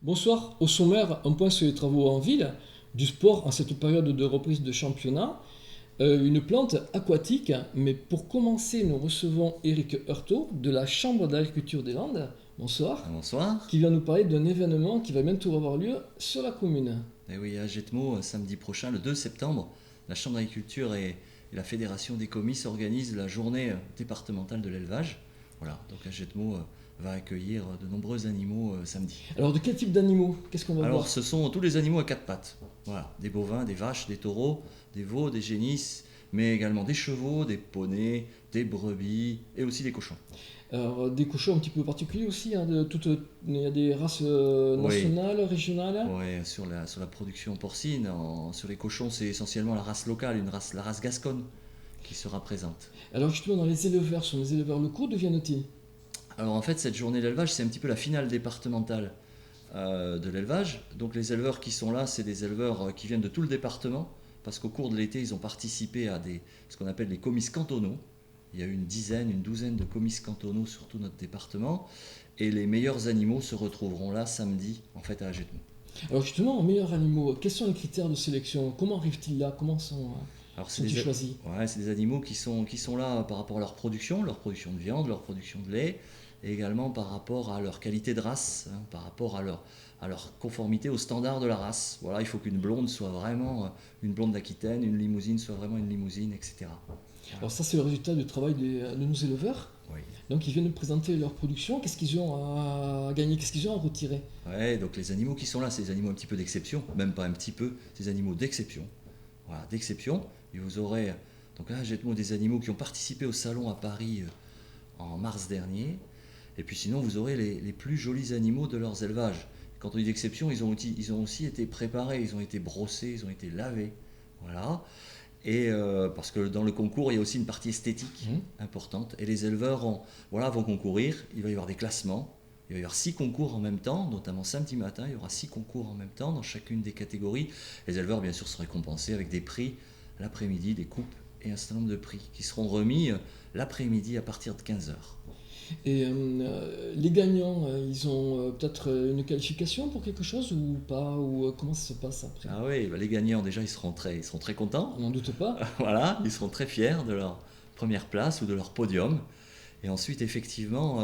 Bonsoir. Au sommaire, un point sur les travaux en ville, du sport en cette période de reprise de championnat, une plante aquatique. Mais pour commencer, nous recevons Éric Heurtaud de la Chambre d'agriculture des Landes. Bonsoir. Bonsoir. Qui vient nous parler d'un événement qui va bientôt avoir lieu sur la commune. Et oui, à Jetmo, samedi prochain, le 2 septembre, la Chambre d'agriculture et la Fédération des comices organisent la journée départementale de l'élevage. Voilà, donc à Jetmo va accueillir de nombreux animaux samedi. Alors, de quel type d'animaux? Qu'est-ce qu'on va Alors voir? ce sont tous les animaux à quatre pattes. Voilà, des bovins, des vaches, des taureaux, des veaux, des génisses, mais également des chevaux, des poneys, des brebis et aussi des cochons. Alors, des cochons un petit peu particuliers aussi, hein, il y a des races Oui. nationales, régionales. Ouais, sur la production porcine, sur les cochons, c'est essentiellement la race locale, la race gasconne qui sera présente. Alors justement, dans les éleveurs, sont les éleveurs locaux, d'où viennent-ils? Alors en fait, cette journée d'élevage, c'est un petit peu la finale départementale de l'élevage. Donc les éleveurs qui sont là, c'est des éleveurs qui viennent de tout le département, parce qu'au cours de l'été, ils ont participé à ce qu'on appelle les comices cantonaux. Il y a eu une douzaine de comices cantonaux sur tout notre département, et les meilleurs animaux se retrouveront là samedi, en fait, à Agetmont. Alors justement, en meilleurs animaux, quels sont les critères de sélection? Comment arrivent-ils là? Comment Alors sont-ils choisis? c'est des animaux qui sont là par rapport à leur production de viande, leur production de lait, et également par rapport à leur qualité de race, hein, par rapport à leur conformité aux standards de la race. Voilà, il faut qu'une blonde soit vraiment une blonde d'Aquitaine, une limousine soit vraiment une limousine, etc. Alors ça, c'est le résultat du travail de nos éleveurs. Oui. Donc ils viennent nous présenter leur production. Qu'est-ce qu'ils ont à gagner? Qu'est-ce qu'ils ont à retirer? Ouais, donc les animaux qui sont là, c'est des animaux un petit peu d'exception, même pas un petit peu, c'est des animaux d'exception. Voilà, d'exception. Et vous aurez, donc là, j'ai des animaux qui ont participé au salon à Paris en mars dernier. Et puis sinon, vous aurez les plus jolis animaux de leurs élevages. Quand on dit d'exception, ils ont aussi été préparés, ils ont été brossés, ils ont été lavés. Voilà. Et parce que dans le concours, il y a aussi une partie esthétique importante. Et les éleveurs vont concourir. Il va y avoir des classements. Il va y avoir 6 concours en même temps, notamment samedi matin. Il y aura 6 concours en même temps dans chacune des catégories. Les éleveurs, bien sûr, seront récompensés avec des prix l'après-midi, des coupes et un certain nombre de prix qui seront remis l'après-midi à partir de 15 heures. Et les gagnants, ils ont peut-être une qualification pour quelque chose ou pas? Ou comment ça se passe après? Ah oui, les gagnants, déjà, ils seront très contents. On n'en doute pas. Voilà, ils seront très fiers de leur première place ou de leur podium. Et ensuite, effectivement,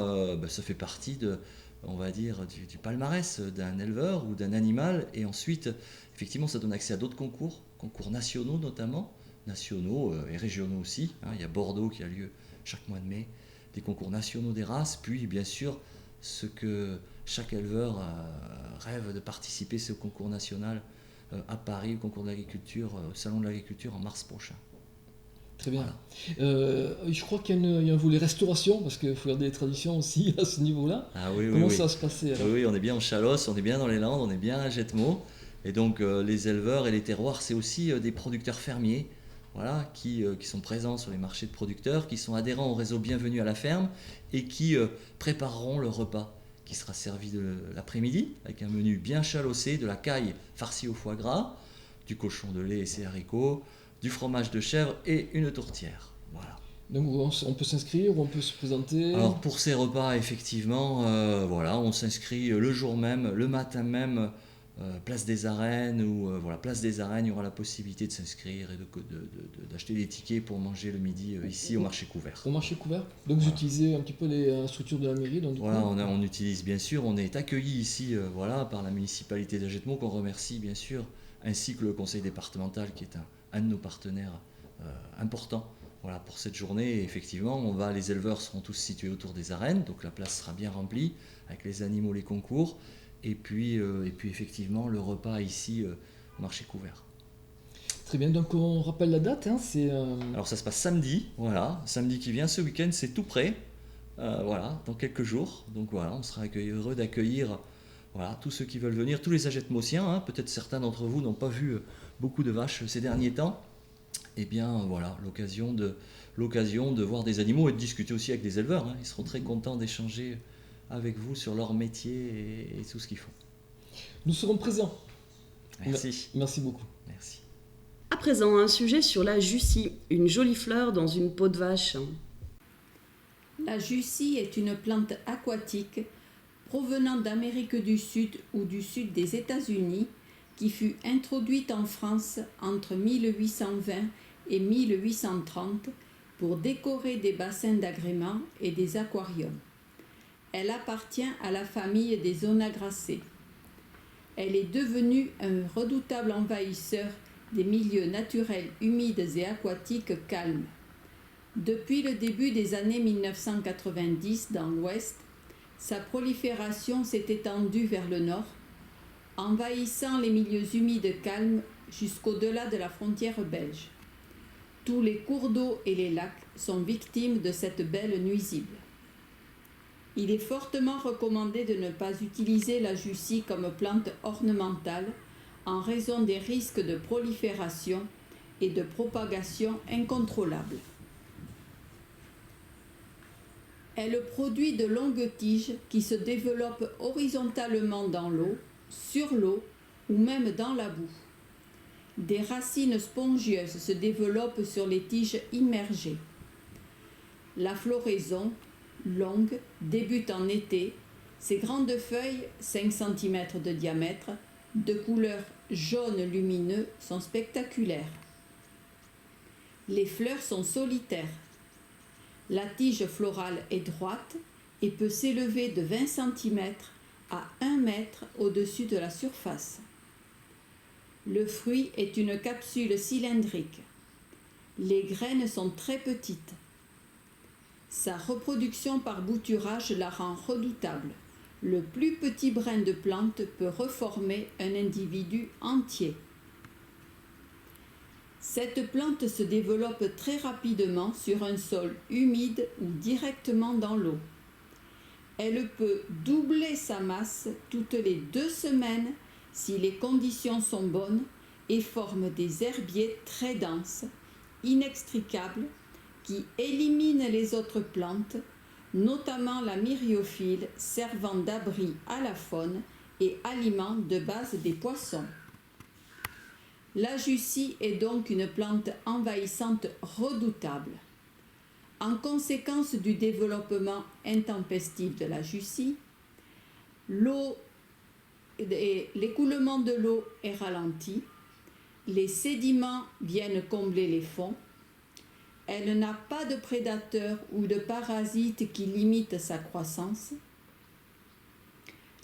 ça fait partie on va dire, du palmarès d'un éleveur ou d'un animal. Et ensuite, effectivement, ça donne accès à d'autres concours nationaux notamment, nationaux et régionaux aussi. Hein. Il y a Bordeaux qui a lieu chaque mois de mai, des concours nationaux des races. Puis, bien sûr, ce que chaque éleveur rêve de participer, c'est au concours national à Paris, au concours de l'agriculture, au salon de l'agriculture en mars prochain. Très bien. Voilà. Je crois qu'il y a un volet restauration, parce qu'il faut garder les traditions aussi à ce niveau-là. Ah oui, oui, Comment oui. ça va se passer alors? Oui, oui, on est bien en Chalosse, on est bien dans les Landes, on est bien à Jetmo. Et donc les éleveurs et les terroirs, c'est aussi des producteurs fermiers, voilà, qui sont présents sur les marchés de producteurs, qui sont adhérents au réseau Bienvenue à la ferme et qui prépareront le repas qui sera servi de l'après-midi avec un menu bien chalossé, de la caille farcie au foie gras, du cochon de lait et ses haricots, du fromage de chèvre et une tourtière. Voilà. Donc on peut s'inscrire ou on peut se présenter? Alors pour ces repas, effectivement, voilà, on s'inscrit le jour même, le matin même, place des Arènes, ou voilà, place des Arènes, il y aura la possibilité de s'inscrire et d'acheter des tickets pour manger le midi ici au marché couvert. Au marché couvert? Donc vous Voilà. utilisez un petit peu les structures de la mairie, donc du Voilà, coup. on utilise bien sûr, on est accueilli ici voilà, par la municipalité d'Agetmo qu'on remercie bien sûr, ainsi que le conseil départemental qui est un de nos partenaires importants. Voilà, pour cette journée, effectivement, les éleveurs seront tous situés autour des arènes, donc la place sera bien remplie avec les animaux, les concours, et puis effectivement le repas ici au marché couvert. Très bien, donc on rappelle la date, hein, c'est Alors ça se passe samedi, voilà, samedi qui vient, ce week-end, c'est tout prêt, voilà, dans quelques jours. Donc voilà, on sera heureux d'accueillir voilà, tous ceux qui veulent venir, tous les agetmosiens, hein, peut-être certains d'entre vous n'ont pas vu beaucoup de vaches ces derniers temps. Eh bien voilà, l'occasion de voir des animaux et de discuter aussi avec des éleveurs. Hein. Ils seront très contents d'échanger avec vous sur leur métier et tout ce qu'ils font. nous serons présents. Merci. Merci beaucoup. Merci. À présent, un sujet sur la jussie, une jolie fleur dans une peau de vache. La jussie est une plante aquatique provenant d'Amérique du Sud ou du sud des États-Unis qui fut introduite en France entre 1820 et 1830 pour décorer des bassins d'agrément et des aquariums. Elle appartient à la famille des Onagacées. Elle est devenue un redoutable envahisseur des milieux naturels humides et aquatiques calmes. Depuis le début des années 1990 dans l'Ouest, sa prolifération s'est étendue vers le nord, envahissant les milieux humides calmes jusqu'au-delà de la frontière belge. Tous les cours d'eau et les lacs sont victimes de cette belle nuisible. Il est fortement recommandé de ne pas utiliser la jussie comme plante ornementale en raison des risques de prolifération et de propagation incontrôlables. Elle produit de longues tiges qui se développent horizontalement dans l'eau, sur l'eau ou même dans la boue. Des racines spongieuses se développent sur les tiges immergées. La floraison, longue, débute en été. Ses grandes feuilles, 5 cm de diamètre, de couleur jaune lumineux, sont spectaculaires. Les fleurs sont solitaires. La tige florale est droite et peut s'élever de 20 cm à 1 mètre au-dessus de la surface. Le fruit est une capsule cylindrique. Les graines sont très petites. Sa reproduction par bouturage la rend redoutable. Le plus petit brin de plante peut reformer un individu entier. Cette plante se développe très rapidement sur un sol humide ou directement dans l'eau. Elle peut doubler sa masse toutes les 2 semaines si les conditions sont bonnes et forme des herbiers très denses, inextricables, qui éliminent les autres plantes, notamment la myriophylle servant d'abri à la faune et aliment de base des poissons. La jussie est donc une plante envahissante redoutable. En conséquence du développement intempestif de la jussie, l'écoulement de l'eau est ralenti, les sédiments viennent combler les fonds, elle n'a pas de prédateurs ou de parasites qui limitent sa croissance.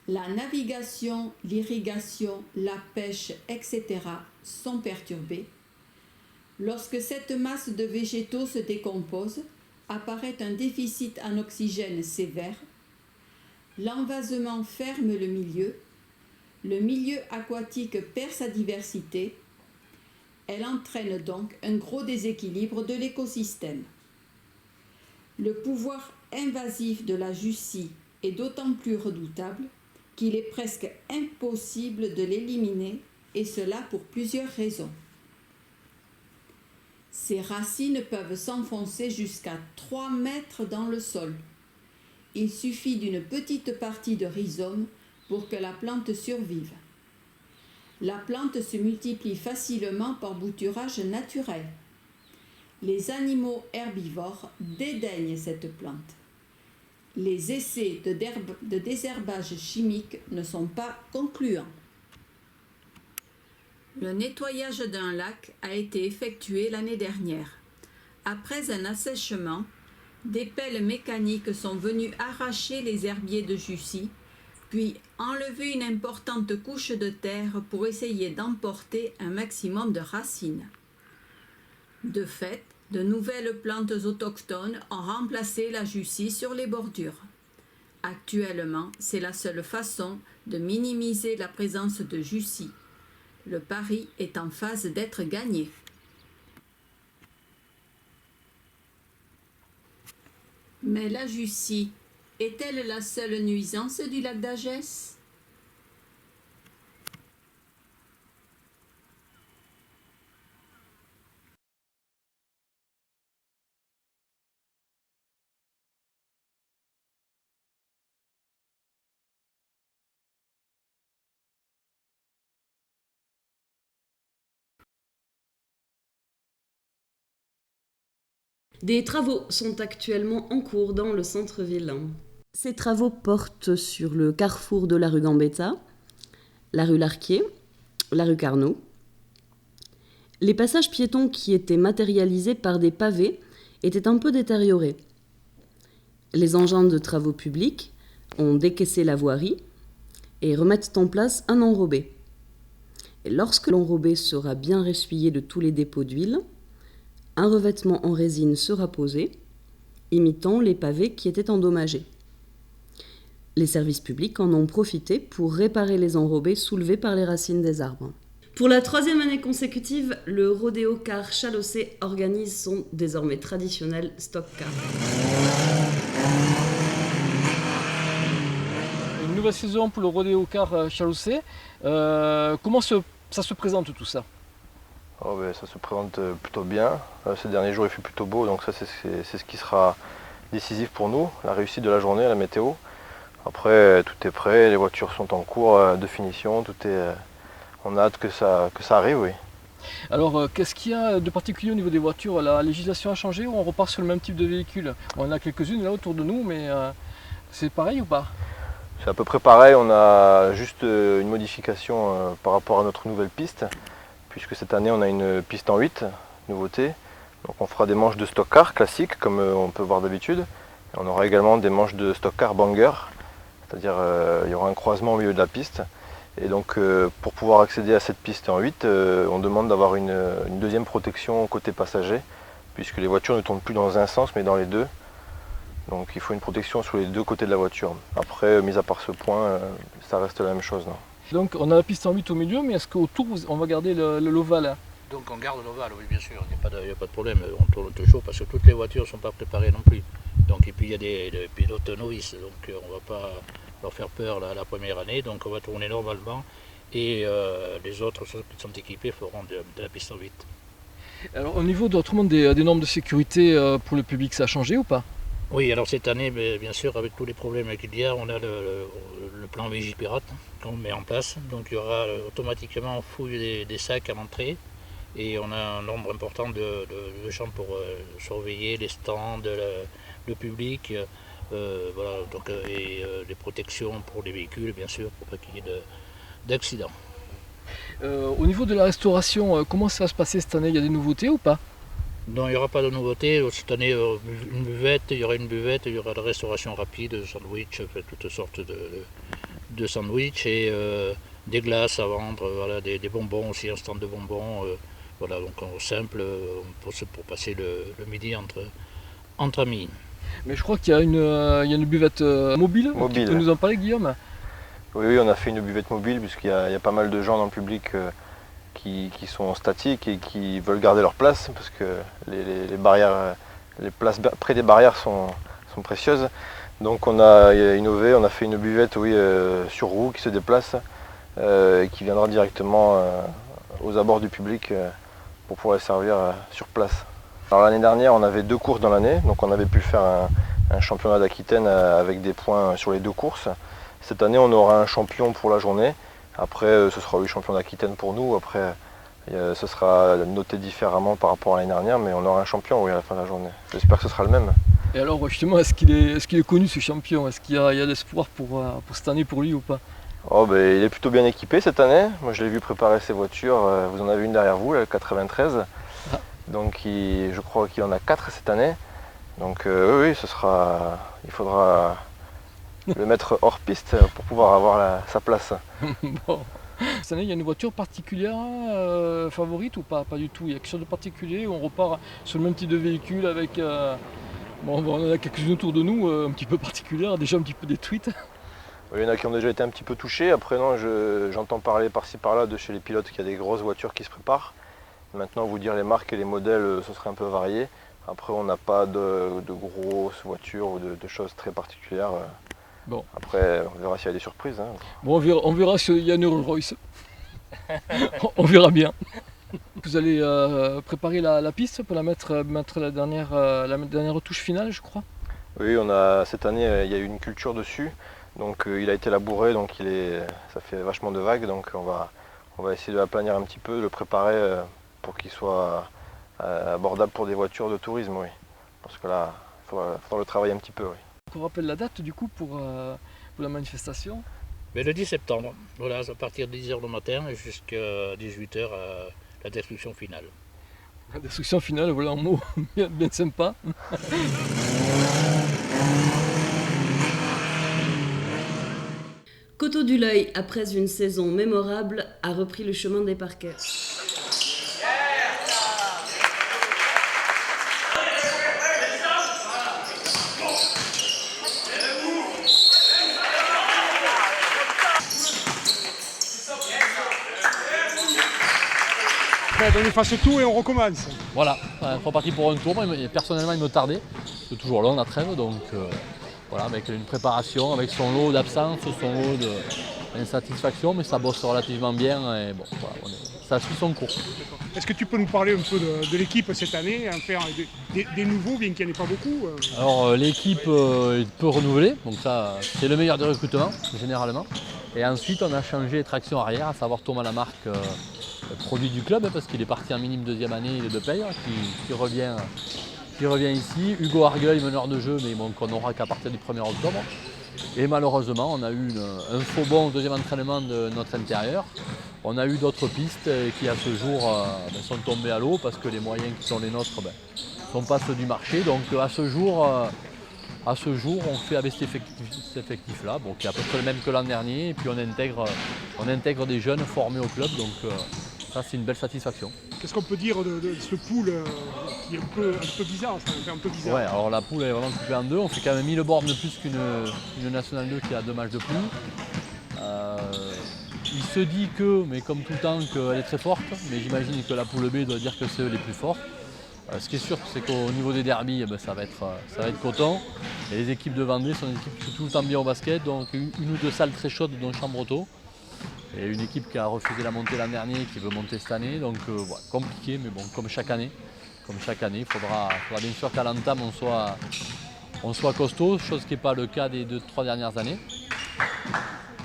La navigation, l'irrigation, la pêche, etc. sont perturbées. Lorsque cette masse de végétaux se décompose, apparaît un déficit en oxygène sévère. L'envasement ferme le milieu aquatique perd sa diversité. Elle entraîne donc un gros déséquilibre de l'écosystème. Le pouvoir invasif de la jussie est d'autant plus redoutable qu'il est presque impossible de l'éliminer, et cela pour plusieurs raisons. Ses racines peuvent s'enfoncer jusqu'à 3 mètres dans le sol. Il suffit d'une petite partie de rhizome pour que la plante survive. La plante se multiplie facilement par bouturage naturel. Les animaux herbivores dédaignent cette plante. Les essais de désherbage chimique ne sont pas concluants. Le nettoyage d'un lac a été effectué l'année dernière. Après un assèchement, des pelles mécaniques sont venues arracher les herbiers de jussie, puis enlever une importante couche de terre pour essayer d'emporter un maximum de racines. De fait, de nouvelles plantes autochtones ont remplacé la jussie sur les bordures. Actuellement, c'est la seule façon de minimiser la présence de jussie. Le pari est en phase d'être gagné. Mais la jussie est-elle la seule nuisance du lac d'Agesse ? Des travaux sont actuellement en cours dans le centre-ville. Ces travaux portent sur le carrefour de la rue Gambetta, la rue Larquier, la rue Carnot. Les passages piétons qui étaient matérialisés par des pavés étaient un peu détériorés. Les engins de travaux publics ont décaissé la voirie et remettent en place un enrobé. Et lorsque l'enrobé sera bien ressuyé de tous les dépôts d'huile, un revêtement en résine sera posé, imitant les pavés qui étaient endommagés. Les services publics en ont profité pour réparer les enrobés soulevés par les racines des arbres. Pour la 3e année consécutive, le Rodéo Car Chalossé organise son désormais traditionnel Stock Car. Une nouvelle saison pour le Rodéo Car Chalossé. Comment ça se présente tout ça? Ça se présente plutôt bien. Ces derniers jours il fait plutôt beau, donc ça c'est ce qui sera décisif pour nous, la réussite de la journée, la météo. Après tout est prêt, les voitures sont en cours de finition, on a hâte que ça arrive, oui. Alors qu'est-ce qu'il y a de particulier au niveau des voitures? La législation a changé ou on repart sur le même type de véhicule? On en a quelques-unes là autour de nous, mais c'est pareil ou pas? C'est à peu près pareil, on a juste une modification par rapport à notre nouvelle piste, puisque cette année on a une piste en 8, nouveauté. Donc on fera des manches de stock car classiques comme on peut voir d'habitude. Et on aura également des manches de stock car banger, c'est-à-dire il y aura un croisement au milieu de la piste. Et donc pour pouvoir accéder à cette piste en 8, on demande d'avoir une deuxième protection côté passager, puisque les voitures ne tournent plus dans un sens mais dans les deux. Donc il faut une protection sur les deux côtés de la voiture. Après, mis à part ce point, ça reste la même chose. Non. Donc on a la piste en 8 au milieu, mais est-ce qu'autour on va garder l'ovale? Donc on garde l'ovale, oui bien sûr, il n'y a pas de problème, on tourne toujours parce que toutes les voitures ne sont pas préparées non plus. Donc, et puis il y a des pilotes novices, donc on ne va pas leur faire peur la première année, donc on va tourner normalement et les autres, ceux qui sont équipés, feront de la piste en 8. Alors au niveau autrement des normes de sécurité pour le public, ça a changé ou pas? Oui, alors cette année, bien sûr, avec tous les problèmes qu'il y a, on a le plan Vigipirate qu'on met en place. Donc il y aura automatiquement, on fouille des sacs à l'entrée et on a un nombre important de gens pour surveiller les stands, le public, voilà, donc, et des protections pour les véhicules, bien sûr, pour pas qu'il y ait d'accidents. Au niveau de la restauration, comment ça va se passer cette année? Il y a des nouveautés ou pas? Non, il n'y aura pas de nouveauté. Cette année, une buvette, il y aura de la restauration rapide, sandwich, toutes sortes de sandwichs et des glaces à vendre, voilà, des bonbons aussi, un stand de bonbons. Voilà, donc simple pour passer le midi entre amis. Mais je crois qu'il y a une buvette mobile. Tu peux nous en parler, Guillaume? Oui, on a fait une buvette mobile puisqu'il y a pas mal de gens dans le public qui sont statiques et qui veulent garder leur place parce que les places près des barrières sont précieuses. Donc on a innové, on a fait une buvette sur roue qui se déplace et qui viendra directement aux abords du public pour pouvoir les servir sur place. Alors l'année dernière on avait 2 courses dans l'année, donc on avait pu faire un championnat d'Aquitaine avec des points sur les 2 courses. Cette année on aura un champion pour la journée. Après, ce sera le champion d'Aquitaine pour nous. Après, ce sera noté différemment par rapport à l'année dernière, mais on aura un champion à la fin de la journée. J'espère que ce sera le même. Et alors, justement, est-ce qu'il est connu ce champion? Est-ce qu'il y a de l'espoir pour cette année pour lui ou pas? Il est plutôt bien équipé cette année. Moi, je l'ai vu préparer ses voitures. Vous en avez une derrière vous, la 93. Ah. Donc, je crois qu'il en a 4 cette année. Donc, oui, il faudra le mettre hors piste pour pouvoir avoir sa place. Bon. Cette année, il y a une voiture particulière favorite ou pas? Pas du tout. Il y a quelque chose de particulier où on repart sur le même type de véhicule avec... on en a quelques-unes autour de nous, un petit peu particulières, déjà un petit peu détruites. Oui, il y en a qui ont déjà été un petit peu touchés. Après, non, j'entends parler par-ci par-là de chez les pilotes qu'il y a des grosses voitures qui se préparent. Maintenant, vous dire les marques et les modèles, ce serait un peu varié. Après, on n'a pas de grosses voitures ou de choses très particulières. Bon. Après, on verra s'il y a des surprises. Hein. Bon, on verra s'il y a une Rolls-Royce. On verra bien. Vous allez préparer la piste pour mettre la dernière touche finale, je crois. Oui, cette année, il y a eu une culture dessus. Donc il a été labouré, donc ça fait vachement de vagues. Donc on va essayer de l'aplanir un petit peu, de le préparer pour qu'il soit abordable pour des voitures de tourisme. Oui. Parce que là, il faudra le travailler un petit peu. Oui. qu'on rappelle la date du coup pour la manifestation. Mais le 10 septembre, voilà, à partir de 10h le matin jusqu'à 18h, la destruction finale. La destruction finale, voilà un mot bien sympa. Coteau du L'Œil, après une saison mémorable, a repris le chemin des parquets. On efface tout et on recommence. Voilà, on est reparti pour un tour, mais personnellement il me tardait, c'est toujours long la trêve, donc voilà, avec une préparation, avec son lot d'absence, son lot d'insatisfaction, mais ça bosse relativement bien et bon, voilà, ça suit son cours. Est-ce que tu peux nous parler un peu de l'équipe cette année, faire des nouveaux, bien qu'il n'y en ait pas beaucoup Alors l'équipe est peu renouvelée, donc ça c'est le meilleur des recrutements généralement. Et ensuite on a changé traction arrière, à savoir Thomas Lamarque, produit du club, parce qu'il est parti en minime deuxième année de paye, qui revient ici. Hugo Argueil, meneur de jeu, mais bon, qu'on n'aura qu'à partir du 1er octobre. Et malheureusement, on a eu un faux bon au deuxième entraînement de notre intérieur. On a eu d'autres pistes qui, à ce jour, sont tombées à l'eau parce que les moyens qui sont les nôtres ne sont pas ceux du marché. Donc à ce jour, on fait avec cet effectif-là, bon, qui est à peu près le même que l'an dernier. Et puis on intègre des jeunes formés au club. Donc ça, c'est une belle satisfaction. Qu'est-ce qu'on peut dire de ce pool qui est un peu bizarre, ça fait un peu bizarre. Ouais, alors la poule est vraiment coupée en deux. On fait quand même 1000 bornes de plus qu'une Nationale 2 qui a 2 matchs de plus. Il se dit que, mais comme tout le temps, qu'elle est très forte, mais j'imagine que la poule B doit dire que c'est eux les plus forts. Ce qui est sûr, c'est qu'au niveau des derbies, ça va être coton. Et les équipes de Vendée sont des équipes qui jouent tout le temps bien au basket, donc une ou deux salles très chaudes dont Chambretot. Et une équipe qui a refusé la montée l'an dernier, qui veut monter cette année, donc voilà, compliqué, mais bon, comme chaque année, il faudra bien sûr qu'à l'entame on soit costaud, chose qui n'est pas le cas des 2-3 dernières années.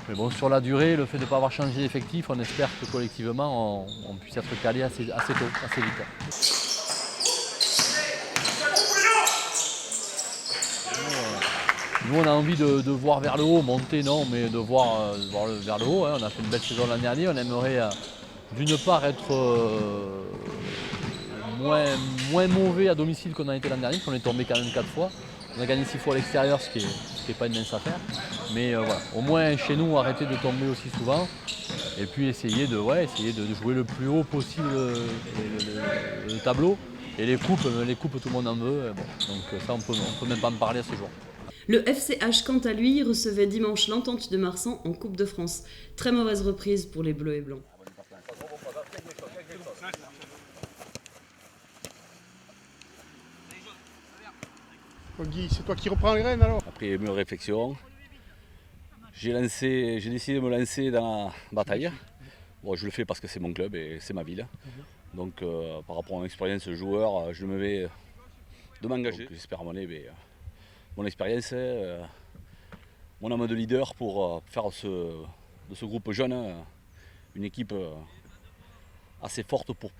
Mais bon, sur la durée, le fait de ne pas avoir changé d'effectif, on espère que collectivement on puisse être calé assez tôt, assez vite. Nous on a envie de voir vers le haut, monter non, mais de voir vers le haut. Hein. On a fait une belle saison l'année dernière, on aimerait d'une part être moins mauvais à domicile qu'on a été l'an dernier, qu'on est tombé quand même 4 fois. On a gagné 6 fois à l'extérieur, ce qui n'est pas une mince affaire. Mais voilà, au moins chez nous, arrêter de tomber aussi souvent. Et puis essayer de jouer le plus haut possible le tableau. Et les coupes, tout le monde en veut. Bon, donc ça, on peut même pas en parler à ce jour. Le FCH, quant à lui, recevait dimanche l'Entente de Marsan en Coupe de France. Très mauvaise reprise pour les Bleus et Blancs. Guy, c'est toi qui reprends les rênes alors? Après mes réflexions, j'ai décidé de me lancer dans la bataille. Bon, je le fais parce que c'est mon club et c'est ma ville. Donc par rapport à mon expérience de joueur, je me vais de m'engager. J'espère amener mon expérience, mon âme de leader pour faire de ce groupe jeune une équipe assez forte pour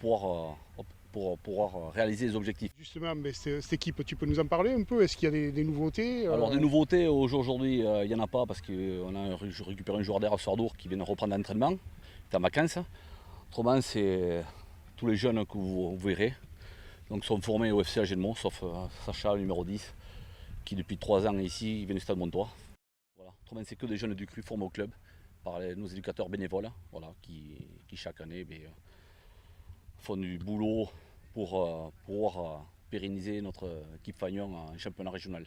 pouvoir réaliser les objectifs. Justement, mais cette équipe, tu peux nous en parler un peu? Est-ce qu'il y a des nouveautés? Alors des nouveautés, aujourd'hui, il n'y en a pas parce qu'on a récupéré un joueur d'air à Sordour qui vient de reprendre l'entraînement, il est en vacances. Autrement, c'est tous les jeunes que vous verrez. Donc sont formés au FC Agenmont, sauf Sacha, le numéro 10, qui depuis 3 ans est ici, il vient du Stade Montois. Voilà. Autrement, c'est que des jeunes du CRU formés au club par nos éducateurs bénévoles, voilà, qui chaque année font du boulot pour pouvoir pérenniser notre équipe Fagnon en championnat régional.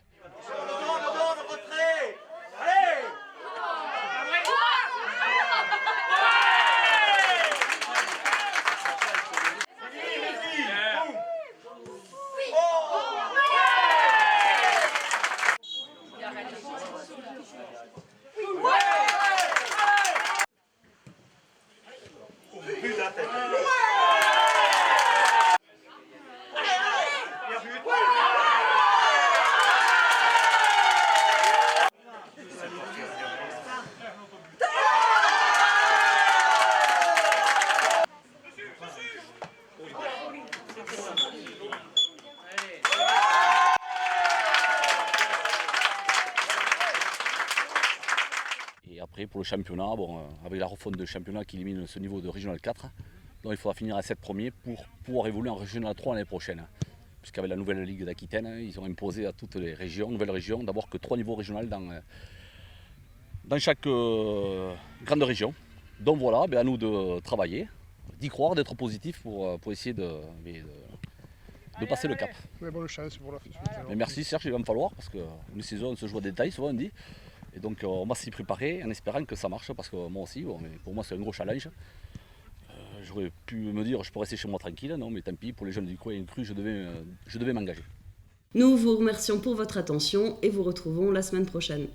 Et après, pour le championnat, avec la refonte du championnat qui élimine ce niveau de Régional 4, donc il faudra finir à 7 premiers pour pouvoir évoluer en Régional 3 l'année prochaine. Puisqu'avec la nouvelle Ligue d'Aquitaine, ils ont imposé à toutes les régions, nouvelles régions, d'avoir que 3 niveaux régionaux dans chaque grande région. Donc voilà, à nous de travailler, d'y croire, d'être positif pour essayer de passer le cap. Ouais, bonne chance pour la suite. Mais merci Serge, il va me falloir, parce qu'une saison on se joue à des détails, souvent on dit. Et donc on va s'y préparer en espérant que ça marche, parce que moi aussi, mais pour moi c'est un gros challenge. J'aurais pu me dire je peux rester chez moi tranquille, non mais tant pis, pour les jeunes du coin inclus, je devais m'engager. Nous vous remercions pour votre attention et vous retrouvons la semaine prochaine.